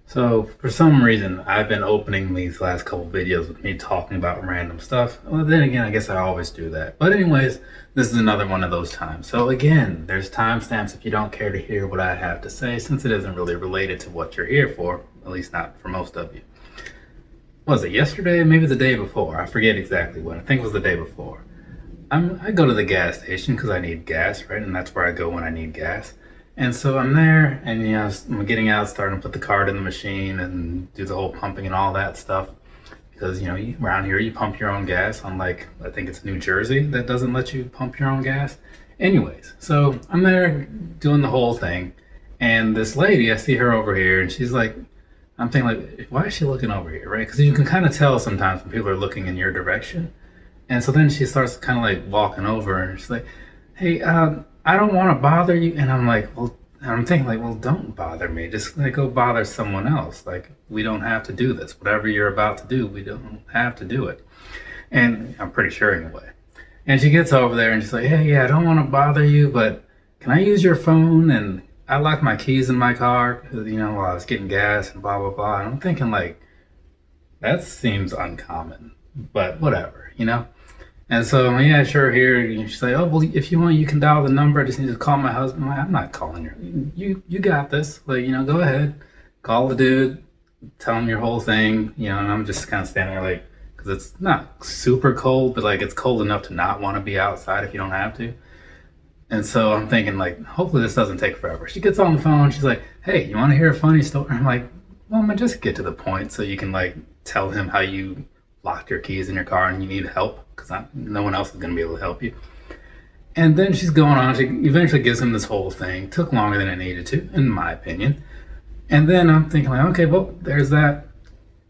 So for some reason, I've been opening these last couple videos with me talking about random stuff. Well, then again, I guess I always do that. But anyways, this is another one of those times. So again, there's timestamps if you don't care to hear what I have to say, since it isn't really related to what you're here for, at least not for most of you. Was it yesterday? Maybe the day before. I forget exactly when. I think it was the day before. I go to the gas station because I need gas, right? And that's where I go when I need gas. And so I'm there, and I'm getting out, starting to put the card in the machine and do the whole pumping and all that stuff. Because around here you pump your own gas, unlike I think it's New Jersey that doesn't let you pump your own gas. Anyways, so I'm there doing the whole thing, and this lady, I see her over here, and she's like, I'm thinking like, why is she looking over here, right? Because you can kind of tell sometimes when people are looking in your direction. And so then she starts kind of like walking over, and she's like, hey, I don't want to bother you. And I'm like, well, I'm thinking like, well, don't bother me. Just like go bother someone else. Like, we don't have to do this. Whatever you're about to do, we don't have to do it. And I'm pretty sure anyway. And she gets over there and she's like, hey, yeah, I don't want to bother you, but can I use your phone? And I locked my keys in my car, because, while I was getting gas and blah, blah, blah. And I'm thinking like, that seems uncommon, but whatever. And so, yeah, sure, here. And she's like, oh, well, if you want, you can dial the number. I just need to call my husband. I'm like, I'm not calling you. You got this. Like, go ahead. Call the dude. Tell him your whole thing. And I'm just kind of standing there like, because it's not super cold, but like it's cold enough to not want to be outside if you don't have to. And so I'm thinking like, hopefully this doesn't take forever. She gets on the phone. She's like, hey, you want to hear a funny story? I'm like, well, man, just get to the point so you can like tell him how you locked your keys in your car and you need help, because no one else is going to be able to help you. And then she's going on. She eventually gives him this whole thing. Took longer than it needed to, in my opinion. And then I'm thinking like, okay, well, there's that.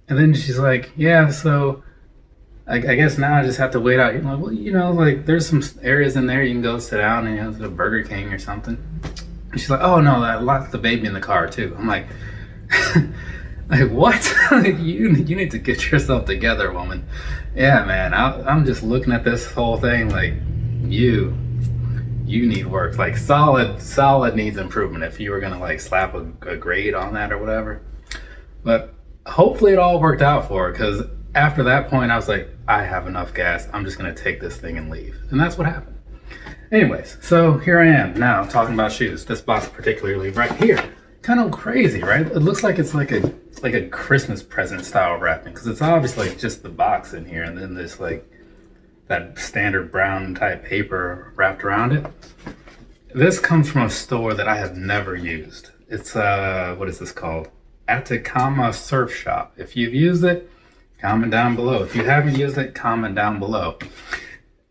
And then she's like, yeah, so I guess now I just have to wait out here. I'm like, well, like there's some areas in there you can go sit down and there's a Burger King or something. And she's like, oh no, I locked the baby in the car too. I'm like, like what? you need to get yourself together, woman. Yeah, man. I'm just looking at this whole thing like you need work. Like solid needs improvement. If you were gonna like slap a grade on that or whatever. But hopefully it all worked out for her, because after that point I was like, I have enough gas. I'm just gonna take this thing and leave. And that's what happened. Anyways, so here I am now talking about shoes. This box particularly right here. Kind of crazy, right? It looks like it's like a Christmas present style wrapping, because it's obviously like just the box in here, and then there's like that standard brown type paper wrapped around it. This comes from a store that I have never used. It's what is this called? Atacama Surf Shop. If you've used it, comment down below. If you haven't used it, comment down below.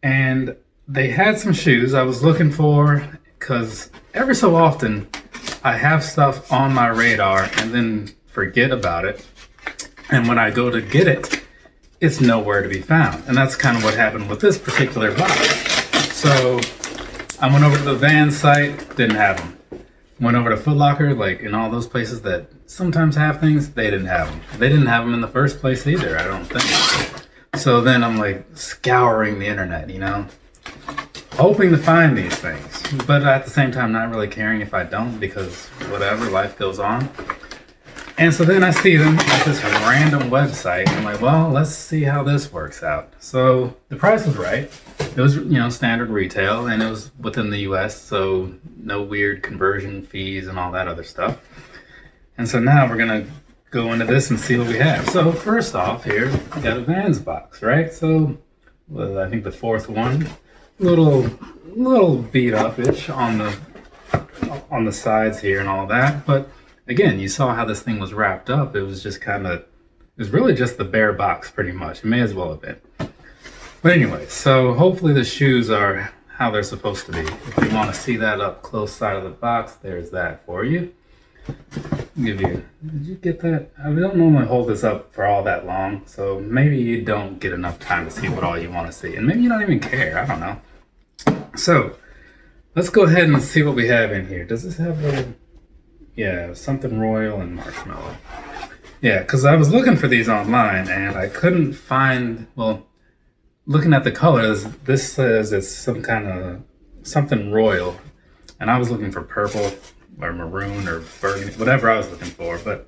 And they had some shoes I was looking for, because every so often I have stuff on my radar and then forget about it. And when I go to get it, it's nowhere to be found. And that's kind of what happened with this particular box. So I went over to the Vans site, didn't have them. Went over to Foot Locker, like in all those places that sometimes have things, they didn't have them. They didn't have them in the first place either, I don't think. So then I'm like scouring the internet, hoping to find these things, but at the same time not really caring if I don't, because whatever, life goes on. And so then I see them at this random website, and I'm like, well, let's see how this works out. So the price was right. It was standard retail, and it was within the US, so no weird conversion fees and all that other stuff. And so now we're gonna go into this and see what we have. So first off here, we got a Vans box, right? So I think the fourth one. Little beat up-ish on the sides here and all that, but again, you saw how this thing was wrapped up. It was just it was really just the bare box pretty much. It may as well have been. But anyway, so hopefully the shoes are how they're supposed to be. If you want to see that up close side of the box, there's that for you. Did you get that? I don't normally hold this up for all that long, so maybe you don't get enough time to see what all you want to see, and maybe you don't even care. I don't know. So let's go ahead and see what we have in here. Does this have something Royal and Marshmallow? Yeah, because I was looking for these online and I couldn't find. Well, looking at the colors, this says it's some kind of something Royal, and I was looking for purple or maroon or burgundy, whatever I was looking for, but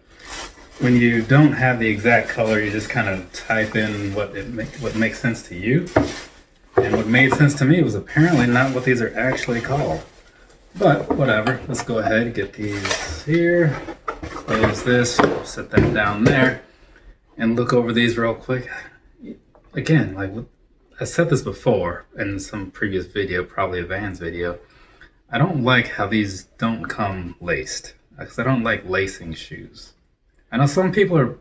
when you don't have the exact color, you just kind of type in what makes sense to you. And what made sense to me was apparently not what these are actually called. But whatever, let's go ahead and get these here. Close this, set that down there, and look over these real quick. Again, like I said this before in some previous video, probably a Vans video. I don't like how these don't come laced, because I don't like lacing shoes. I know some people are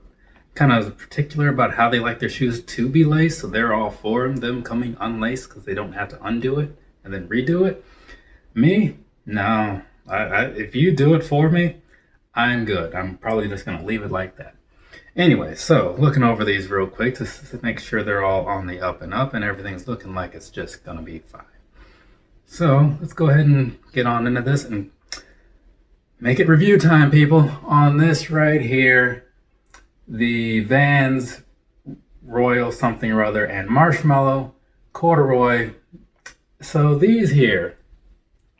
kind of particular about how they like their shoes to be laced, so they're all for them coming unlaced because they don't have to undo it and then redo it. Me, no. If you do it for me, I'm good. I'm probably just going to leave it like that. Anyway, so looking over these real quick to make sure they're all on the up and up and everything's looking like it's just going to be fine. So let's go ahead and get on into this and make it review time, people. On this right here, the Vans Royal something or other and Marshmallow Corduroy. So these here,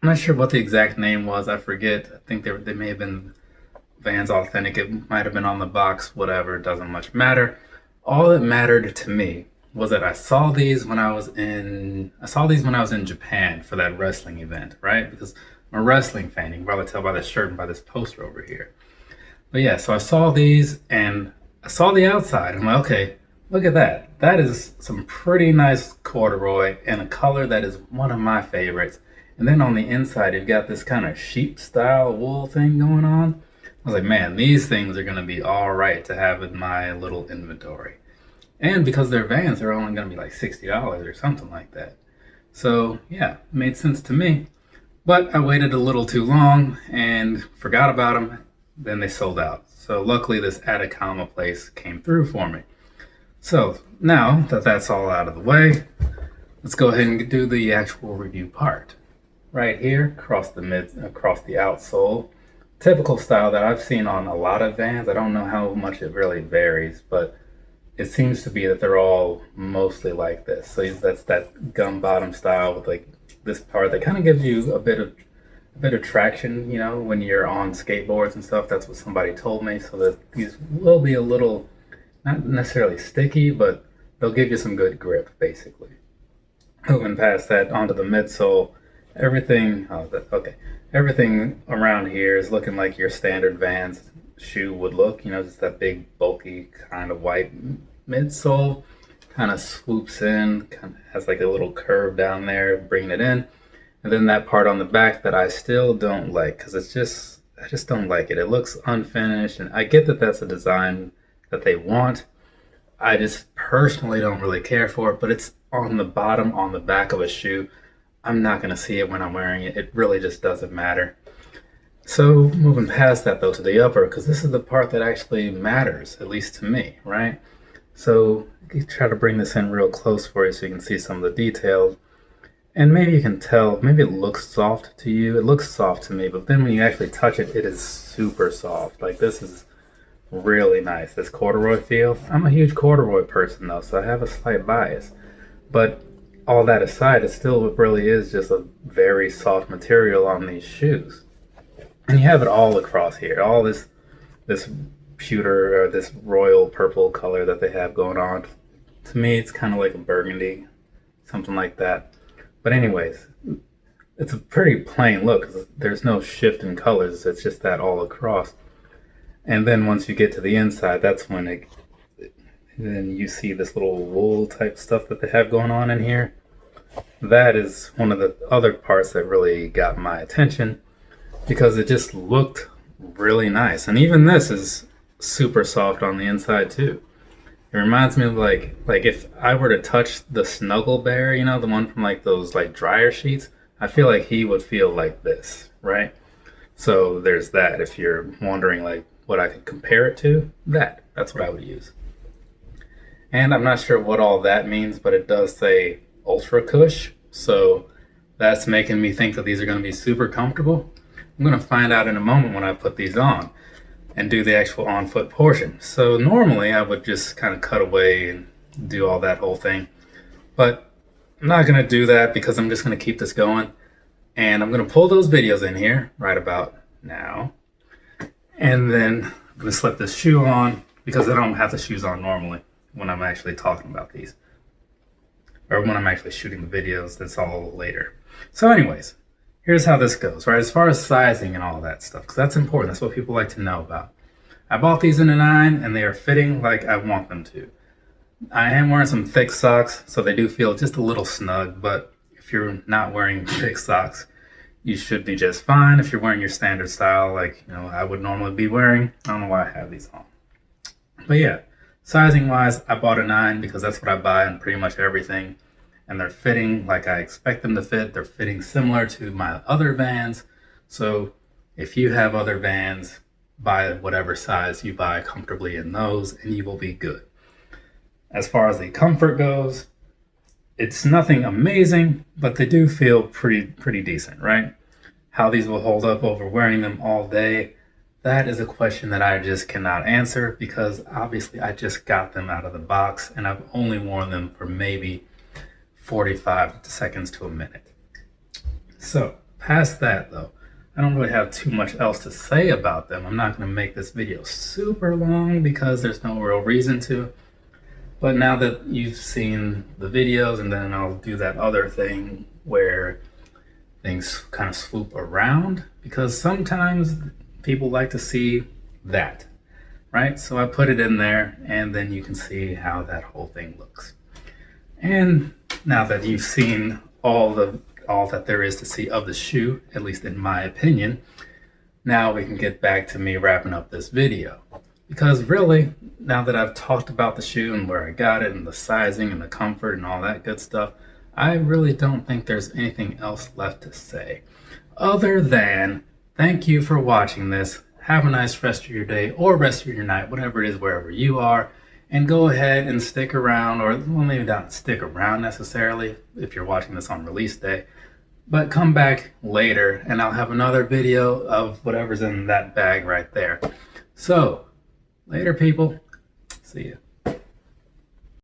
I'm not sure what the exact name was. I forget. I think they may have been Vans Authentic. It might have been on the box. Whatever. It doesn't much matter. All that mattered to me was that I saw these when I was in Japan for that wrestling event, right? Because I'm a wrestling fan. You can probably tell by this shirt and by this poster over here. But yeah, so I saw these and I saw the outside. I'm like, okay, look at that. That is some pretty nice corduroy and a color that is one of my favorites. And then on the inside, you've got this kind of sheep style wool thing going on. I was like, man, these things are going to be all right to have in my little inventory. And because they're Vans, they're only going to be like $60 or something like that. So yeah, it made sense to me. But I waited a little too long and forgot about them. Then they sold out. So luckily this Atacama place came through for me. So now that that's all out of the way, let's go ahead and do the actual review part. Right here, across the outsole, typical style that I've seen on a lot of Vans. I don't know how much it really varies, but it seems to be that they're all mostly like this. So that's that gum bottom style with like this part that kind of gives you a bit of traction, you know, when you're on skateboards and stuff. That's what somebody told me. So that these will be a little, not necessarily sticky, but they'll give you some good grip, basically. Moving past that onto the midsole, everything around here is looking like your standard Vans shoe would look. You know, just that big, bulky kind of white midsole. Kind of swoops in, kind of has like a little curve down there, bringing it in. And then that part on the back that I still don't like, because I just don't like it. It looks unfinished, and I get that that's a design that they want. I just personally don't really care for it, but it's on the bottom, on the back of a shoe. I'm not going to see it when I'm wearing it. It really just doesn't matter. So moving past that though to the upper, because this is the part that actually matters, at least to me, right? So try to bring this in real close for you so you can see some of the details. And maybe you can tell, maybe it looks soft to you. It looks soft to me, but then when you actually touch it, it is super soft. Like this is really nice, this corduroy feel. I'm a huge corduroy person though, so I have a slight bias. But all that aside, it still really is just a very soft material on these shoes. And you have it all across here, all this pewter or this royal purple color that they have going on. To me, it's kind of like a burgundy, something like that. But anyways, it's a pretty plain look. There's no shift in colors. It's just that all across. And then once you get to the inside, that's when then you see this little wool type stuff that they have going on in here. That is one of the other parts that really got my attention because it just looked really nice. And even this is super soft on the inside too. It reminds me of like if I were to touch the Snuggle Bear, you know, the one from like those like dryer sheets, I feel like he would feel like this, right? So there's that. If you're wondering like what I could compare it to, that's what I would use. And I'm not sure what all that means, but it does say Ultra Cush, so that's making me think that these are going to be super comfortable. I'm going to find out in a moment when I put these on and do the actual on-foot portion. So normally I would just kind of cut away and do all that whole thing, but I'm not going to do that because I'm just going to keep this going, and I'm going to pull those videos in here right about now, and then I'm going to slip this shoe on because I don't have the shoes on normally when I'm actually talking about these. Or when I'm actually shooting the videos, that's all later. So anyways, here's how this goes, right? As far as sizing and all that stuff, because that's important. That's what people like to know about. I bought these in a 9 and they are fitting like I want them to. I am wearing some thick socks, so they do feel just a little snug, but if you're not wearing thick socks, you should be just fine. If you're wearing your standard style, like, you know, I would normally be wearing, I don't know why I have these on. But yeah, sizing wise, I bought a 9 because that's what I buy in pretty much everything. And they're fitting like I expect them to fit. They're fitting similar to my other Vans. So if you have other Vans, buy whatever size you buy comfortably in those and you will be good. As far as the comfort goes, it's nothing amazing, but they do feel pretty decent, right? How these will hold up over wearing them all day, that is a question that I just cannot answer because obviously I just got them out of the box and I've only worn them for maybe 45 seconds to a minute. So past that though, I don't really have too much else to say about them. I'm not going to make this video super long because there's no real reason to. But now that you've seen the videos, and then I'll do that other thing where things kind of swoop around, because sometimes people like to see that, right? So I put it in there and then you can see how that whole thing looks. And now that you've seen all that there is to see of the shoe, at least in my opinion, now we can get back to me wrapping up this video. Because really, now that I've talked about the shoe and where I got it and the sizing and the comfort and all that good stuff, I really don't think there's anything else left to say. Other than, thank you for watching this. Have a nice rest of your day or rest of your night, whatever it is, wherever you are. And go ahead and stick around, or well, maybe not stick around necessarily if you're watching this on release day, but come back later and I'll have another video of whatever's in that bag right there. So, later people. See ya.